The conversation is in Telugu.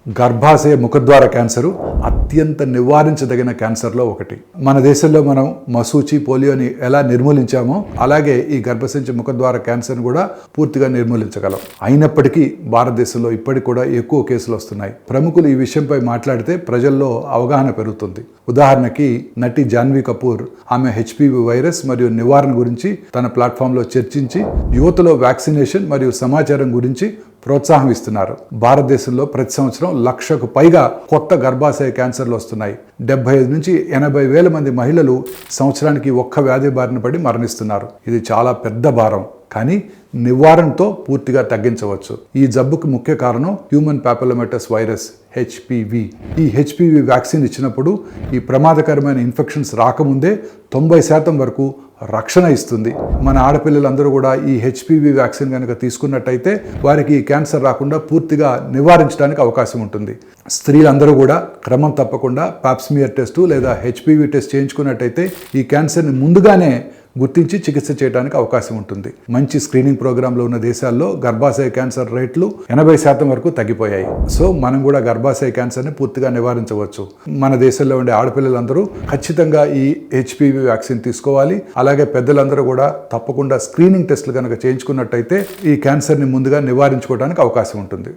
గర్భాశయ ముఖద్వార క్యాన్సరు అత్యంత నివారించదగిన క్యాన్సర్లో ఒకటి. మన దేశంలో మనం మసూచి, పోలియోని ఎలా నిర్మూలించామో అలాగే ఈ గర్భసంచి ముఖద్వార క్యాన్సర్ని కూడా పూర్తిగా నిర్మూలించగలం. అయినప్పటికీ భారతదేశంలో ఇప్పటికి కూడా ఎక్కువ కేసులు వస్తున్నాయి. ప్రముఖులు ఈ విషయంపై మాట్లాడితే ప్రజల్లో అవగాహన పెరుగుతుంది. ఉదాహరణకి నటి జాన్వీ కపూర్ ఆమె హెచ్పివి వైరస్ మరియు నివారణ గురించి తన ప్లాట్ఫామ్లో చర్చించి యువతలో వ్యాక్సినేషన్ మరియు సమాచారం గురించి ప్రోత్సాహం ఇస్తున్నారు. భారతదేశంలో ప్రతి సంవత్సరం 1,00,000కు పైగా కొత్త గర్భాశయ క్యాన్సర్లు వస్తున్నాయి. 75 నుంచి 80 వేల మంది మహిళలు సంవత్సరానికి ఒక్క వ్యాధి బారిన పడి మరణిస్తున్నారు. ఇది చాలా పెద్ద భారం, కానీ నివారణతో పూర్తిగా తగ్గించవచ్చు. ఈ జబ్బుకు ముఖ్య కారణం హ్యూమన్ పాపిలోమాటస్ వైరస్ హెచ్పివి. ఈ హెచ్పివి వ్యాక్సిన్ ఇచ్చినప్పుడు ఈ ప్రమాదకరమైన ఇన్ఫెక్షన్స్ రాకముందే 90% వరకు రక్షణ ఇస్తుంది. మన ఆడపిల్లలందరూ కూడా ఈ హెచ్పివి వ్యాక్సిన్ కనుక తీసుకున్నట్టయితే వారికి ఈ క్యాన్సర్ రాకుండా పూర్తిగా నివారించడానికి అవకాశం ఉంటుంది. స్త్రీలందరూ కూడా క్రమం తప్పకుండా పాప్స్మియర్ టెస్టు లేదా హెచ్పివి టెస్ట్ చేయించుకున్నట్టయితే ఈ క్యాన్సర్ని ముందుగానే గుర్తించి చికిత్స చేయడానికి అవకాశం ఉంటుంది. మంచి స్క్రీనింగ్ ప్రోగ్రాంలో ఉన్న దేశాల్లో గర్భాశయ క్యాన్సర్ రేట్లు 80% వరకు తగ్గిపోయాయి. సో మనం కూడా గర్భాశయ క్యాన్సర్ని పూర్తిగా నివారించవచ్చు. మన దేశంలో ఉండే ఆడపిల్లలందరూ ఖచ్చితంగా ఈ హెచ్పివి వ్యాక్సిన్ తీసుకోవాలి. అలాగే పెద్దలందరూ కూడా తప్పకుండా స్క్రీనింగ్ టెస్టులు కనుక చేయించుకున్నట్టయితే ఈ క్యాన్సర్ని ముందుగా నివారించుకోవడానికి అవకాశం ఉంటుంది.